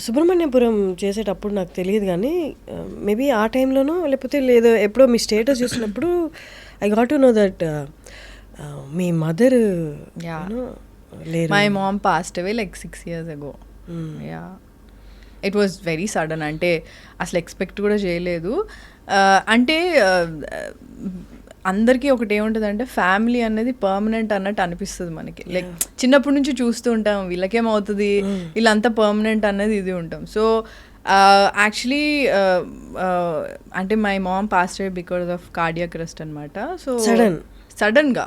సుబ్రహ్మణ్యపురం చేసేటప్పుడు నాకు తెలియదు కానీ మేబీ ఆ టైంలోనో లేకపోతే లేదో ఎప్పుడో మీ స్టేటస్ చూసినప్పుడు I got to know that మీ మదర్ లేరు. My mom passed away like 6 years ago. Yeah it was very sudden. అంటే అసలు ఎక్స్పెక్ట్ కూడా చేయలేదు. అంటే అందరికీ ఒకటి ఏముంటుంది అంటే ఫ్యామిలీ అనేది పర్మనెంట్ అన్నట్టు అనిపిస్తుంది మనకి. లైక్ చిన్నప్పటి నుంచి చూస్తూ ఉంటాం వీళ్ళకేమవుతుంది వీళ్ళంతా పర్మనెంట్ అనేది ఇది ఉంటాం. సో యాక్చువల్లీ అంటే my mom passed away because of cardiac arrest అనమాట. సో సడన్గా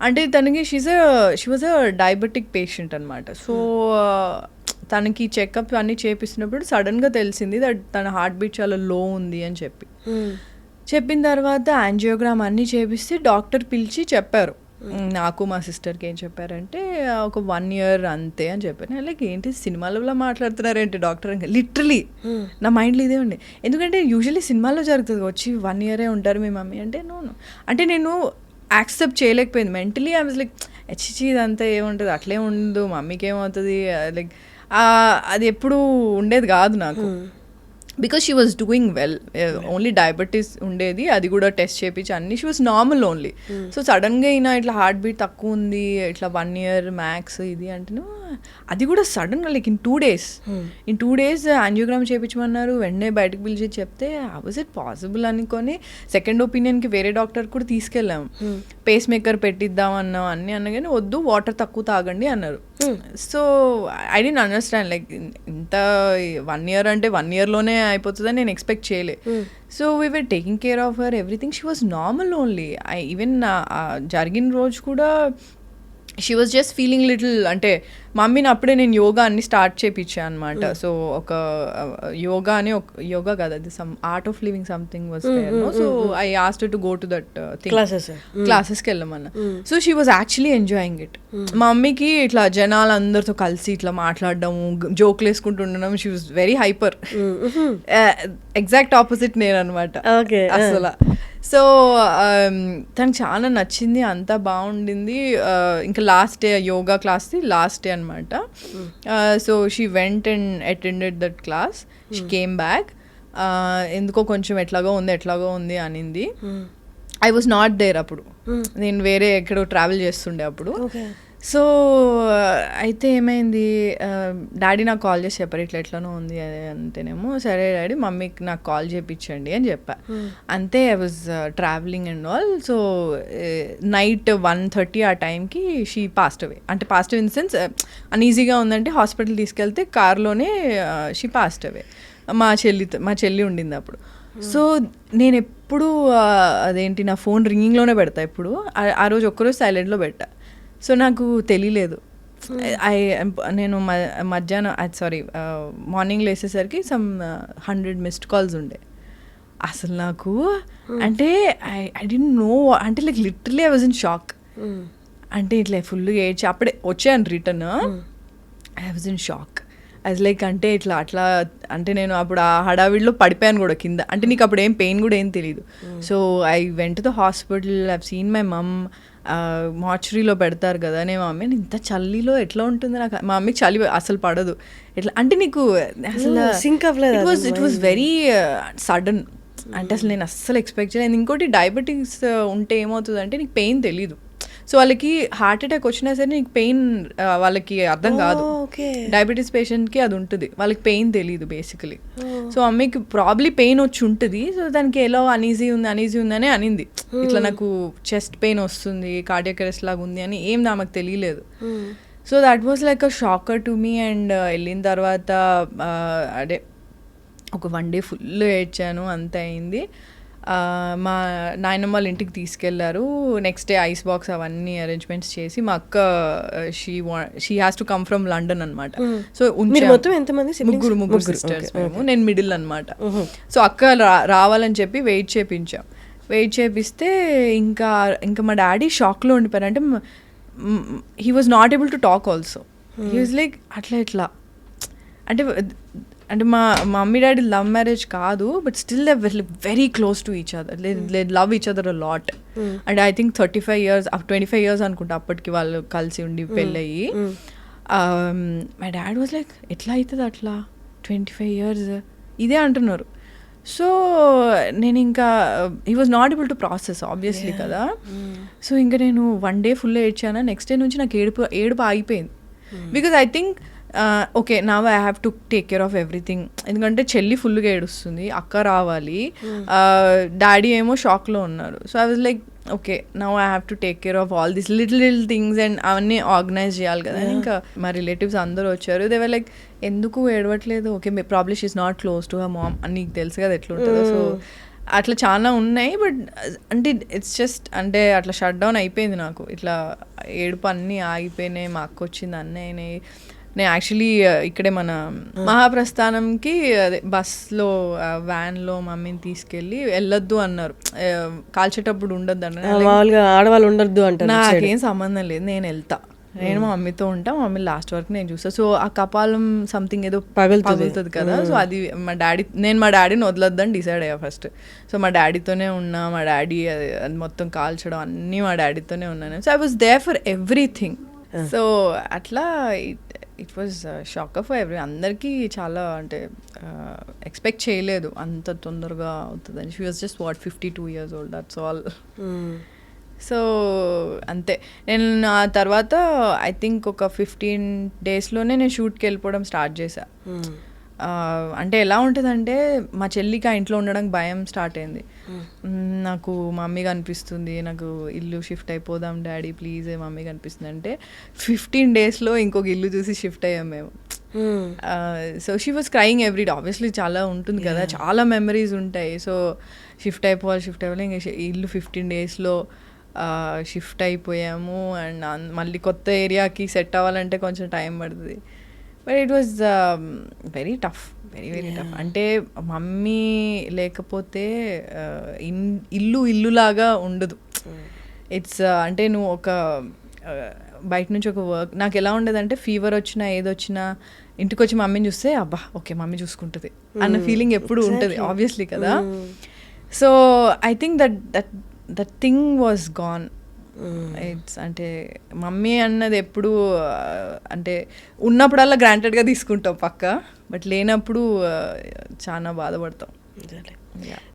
అంటే తనకి she was a diabetic patient అనమాట. సో తనకి చెకప్ అన్నీ చేపిస్తున్నప్పుడు సడన్గా తెలిసింది దట్ తన హార్ట్ బీట్ చాలా లో ఉంది అని చెప్పిన తర్వాత యాంజియోగ్రామ్ అన్నీ చేపిస్తే డాక్టర్ పిలిచి చెప్పారు. నాకు మా సిస్టర్కి ఏం చెప్పారంటే ఒక 1 year అంతే అని చెప్పారు. లైక్ ఏంటి సినిమాలలో మాట్లాడుతున్నారేంటి డాక్టర్ అని లిటరలీ నా మైండ్లో ఇదే ఉండే. ఎందుకంటే యూజువల్లీ సినిమాల్లో జరుగుతుంది వచ్చి 1 year ఉంటారు మీ మమ్మీ అంటే నో అంటే నేను యాక్సెప్ట్ చేయలేకపోయింది మెంటలీ. ఐ వాజ్ లైక్ హెచ్చి ఇదంతా ఏముంటుంది అట్లే ఉండదు మమ్మీకి ఏమవుతుంది లైక్ అది ఎప్పుడు ఉండేది కాదు నాకు. Because she was doing well, only diabetes ఉండేది, అది కూడా టెస్ట్ చేయించి అన్ని she was normal only. So సడన్గా అయినా ఇట్లా హార్ట్ బీట్ తక్కువ ఉంది ఇట్లా 1 year మ్యాక్స్ ఇది అంటే అది కూడా సడన్గా లైక్ ఇన్ 2 days యాంజియోగ్రామ్ చేయించమన్నారు. వెంటనే బయటకు పిలిచి చెప్తే వాజ్ ఇట్ పాసిబుల్ అనుకొని సెకండ్ ఒపీనియన్కి వేరే డాక్టర్ కూడా తీసుకెళ్ళాము. పేస్ మేకర్ పెట్టిద్దాం అన్నాం అన్నీ అన్నా కానీ వద్దు వాటర్ తక్కువ తాగండి అన్నారు. So I don't understand like ఇంత 1 year అంటే 1 yearలోనే అయిపోతుందని నేను ఎక్స్పెక్ట్ చేయలే. So we were taking care of her everything. She was normal only. Even జరిగిన రోజు కూడా she was just feeling little అంటే మమ్మీని అప్పుడే నేను యోగా అన్ని స్టార్ట్ చేయించాను అనమాట. సో ఒక యోగా అని యోగా కాదు అది some art of living something was there. So I asked to go to that క్లాసెస్కి వెళ్ళమన్నా. So she was actually enjoying it. మా మమ్మీకి ఇట్లా జనాలు అందరితో కలిసి ఇట్లా మాట్లాడడము జోక్లు వేసుకుంటూ ఉండడం she was very hyper. Exact opposite నేను అనమాట అసలు. సో తనకు చాలా నచ్చింది అంతా బాగుండింది. ఇంకా లాస్ట్ డే యోగా క్లాస్ది లాస్ట్ డే అనమాట. So she went and attended that class. She came back. ఎందుకో కొంచెం ఎట్లాగో ఉంది అనింది. ఐ వాజ్ నాట్ దేర్ అప్పుడు. నేను వేరే ఎక్కడో ట్రావెల్ చేస్తుండే అప్పుడు. సో అయితే ఏమైంది డాడీ నాకు కాల్ చేసి చెప్పారు ఇట్లా ఉంది అంటేనేమో సరే డాడీ మమ్మీకి నాకు కాల్ చేయించండి అని చెప్పా. అంతే I was travelling and all. So night 1:30 ఆ టైంకి షీ పాస్డ్ అవే. అంటే passed away in the sense అన్ఈజీగా ఉందంటే హాస్పిటల్ తీసుకెళ్తే కార్లోనే షీ పాస్డ్ అవే. మా చెల్లి ఉండింది అప్పుడు. సో నేను ఎప్పుడు అదేంటి నా ఫోన్ రింగింగ్లోనే పెడతా ఎప్పుడు. ఆ రోజు ఒక్కరోజు సైలెంట్లో పెట్టా. సో నాకు తెలియలేదు. నేను మధ్యాహ్నం మార్నింగ్ లేసేసరికి సమ్ 100 missed calls ఉండే. అసలు నాకు అంటే ఐ డోంట్ నో అంటే like literally I was in shock. అంటే ఇట్లా ఫుల్ ఏడ్చి అప్పుడే వచ్చాను return. I was in shock. అది లైక్ అంటే అట్లా అంటే నేను అప్పుడు ఆ హడావిడిలో పడిపోయాను కూడా కింద. అంటే నీకు అప్పుడు ఏం పెయిన్ కూడా ఏం తెలియదు. So I went to the hospital. I have seen my mom. మార్చురీలో పెడతారు కదా నేను మమ్మీ ఇంత చలిలో ఎట్లా ఉంటుంది నాకు. మా మమ్మీకి చలి అసలు పడదు. ఎట్లా అంటే నీకు అసలు ఇట్ వాజ్ వెరీ సడన్. అంటే అసలు నేను అస్సలు ఎక్స్పెక్ట్ చేయలేదు. ఇంకోటి డయాబెటిక్స్ ఉంటే ఏమవుతుంది అంటే నీకు పెయిన్ తెలీదు. సో వాళ్ళకి హార్ట్ అటాక్ వచ్చినా సరే నీకు పెయిన్ వాళ్ళకి అర్థం కాదు. డయాబెటీస్ పేషెంట్కి అది ఉంటుంది, వాళ్ళకి పెయిన్ తెలీదు బేసికలీ. సో మమ్మీకి ప్రాబ్లీ పెయిన్ వచ్చి ఉంటుంది. సో దానికి ఎలా అనీజీ ఉందని అనింది. ఇట్లా నాకు చెస్ట్ పెయిన్ వస్తుంది కార్డియాక్ అరెస్ట్ లాగా ఉంది అని ఏం నాకు తెలియలేదు. So that was like a shocker to me. And వెళ్ళిన తర్వాత అదే ఒక 1 day ఫుల్ ఏడ్చాను. అంత అయింది. మా నాయనమ్మ వాళ్ళ ఇంటికి తీసుకెళ్లారు. నెక్స్ట్ డే ఐస్ బాక్స్ అవన్నీ అరేంజ్మెంట్స్ చేసి మా అక్క she has to come from London అనమాట. సో ముగ్గురు సిస్టర్స్ మేము, నేను మిడిల్ అనమాట. సో అక్క రావాలని చెప్పి వెయిట్ చేపిస్తే ఇంకా మా డాడీ షాక్లో ఉండిపోయారు. అంటే he was not able to talk also. He was like అట్లా అంటే మా మమ్మీ డాడీ లవ్ మ్యారేజ్ కాదు, but still they very close to each other. They love each other a lot. And I think 25 years అనుకుంటా అప్పటికి వాళ్ళు కలిసి ఉండి పెళ్ళయ్యి. My dad was like ఎట్లా అవుతుంది అట్లా 25 years ఇదే అంటున్నారు. సో నేను ఇంకా he was not able to process obviously కదా. సో ఇంకా నేను 1 day ఫుల్ ఏడ్చాను. నెక్స్ట్ డే నుంచి నాకు ఏడుపు ఆగిపోయింది. Because I think okay now I have to take care of everything. ఎందుకంటే చెల్లి ఫుల్గా ఏడుస్తుంది, అక్క రావాలి, డాడీ ఏమో షాక్లో ఉన్నారు. So I was like okay now I have to take care of all this little things and అవన్నీ ఆర్గనైజ్ చేయాలి కదా. ఇంకా మా రిలేటివ్స్ అందరూ వచ్చారు. దే వర్ లైక్ ఎందుకు ఏడవట్లేదు, okay probably she is not close to her mom అని నీకు తెలుసు కదా ఎట్లుంటుందో. సో అట్లా చాలా ఉన్నాయి. బట్ అంటే ఇట్స్ జస్ట్ అంటే అట్లా షట్ డౌన్ అయిపోయింది నాకు. ఇట్లా ఏడుపు అన్నీ ఆగిపోయినాయి. మా అక్క వచ్చింది, అన్నీ అయినాయి. నేను యాక్చువల్లీ ఇక్కడే మన మహాప్రస్థానంకి అదే బస్లో వ్యాన్లో మమ్మీని తీసుకెళ్ళి వెళ్ళొద్దు అన్నారు, కాల్చేటప్పుడు ఉండొద్దు అన్నారు. మామూలుగా ఆడవాళ్ళు ఉండొద్దు అంటారు. నాకేం సంబంధం లేదు, నేను వెళ్తా, నేను మా మమ్మీతో ఉంటా, మా మమ్మీ లాస్ట్ వరకు నేను చూస్తా. సో ఆ కపాలం సంథింగ్ ఏదో పగులుతుంది కదా. సో అది నేను మా డాడీని వదలొద్దని డిసైడ్ అయ్యా ఫస్ట్. సో మా డాడీతోనే ఉన్నా, మా డాడీ అది మొత్తం కాల్చడం అన్నీ మా డాడీతోనే ఉన్నాను. So I was there for everything. So అట్లా it was shock for every. అందరికీ చాలా అంటే ఎక్స్పెక్ట్ చేయలేదు అంత తొందరగా అవుతుందని. She was just 52 years old, that's all. So అంతే. నేను ఆ తర్వాత ఐ థింక్ ఒక 15 daysలోనే నేను షూట్కి వెళ్ళిపోవడం స్టార్ట్ చేశా. అంటే ఎలా ఉంటుందంటే మా చెల్లికి ఆ ఇంట్లో ఉండడానికి భయం స్టార్ట్ అయింది. నాకు మమ్మీగా అనిపిస్తుంది, నాకు ఇల్లు షిఫ్ట్ అయిపోదాం డాడీ ప్లీజ్ మమ్మీగా అనిపిస్తుంది అంటే 15 daysలో ఇంకొక ఇల్లు చూసి షిఫ్ట్ అయ్యాం మేము. So she was crying every day. Obviously చాలా ఉంటుంది కదా, చాలా మెమరీస్ ఉంటాయి. సో షిఫ్ట్ అయిపోవాలి ఇంకా ఇల్లు 15 daysలో షిఫ్ట్ అయిపోయాము. అండ్ మళ్ళీ కొత్త ఏరియాకి సెట్ అవ్వాలంటే కొంచెం టైం పడుతుంది. But it was very tough, very tough. అంటే మమ్మీ లేకపోతే ఇల్లులాగా ఉండదు. ఇట్స్ అంటే నువ్వు ఒక బయట నుంచి ఒక వర్క్, నాకు ఎలా ఉండేదంటే ఫీవర్ వచ్చినా ఏదొచ్చినా ఇంటికి వచ్చి మమ్మీని చూస్తే అబ్బా ఓకే మమ్మీ చూసుకుంటుంది అన్న ఫీలింగ్ ఎప్పుడు ఉంటుంది ఆబ్వియస్లీ కదా. So I think that thing was gone. It's అంటే మమ్మీ అన్నది ఎప్పుడు అంటే ఉన్నప్పుడల్లా గ్రాంటెడ్గా తీసుకుంటాం పక్క, బట్ లేనప్పుడు చాలా బాధపడతాం.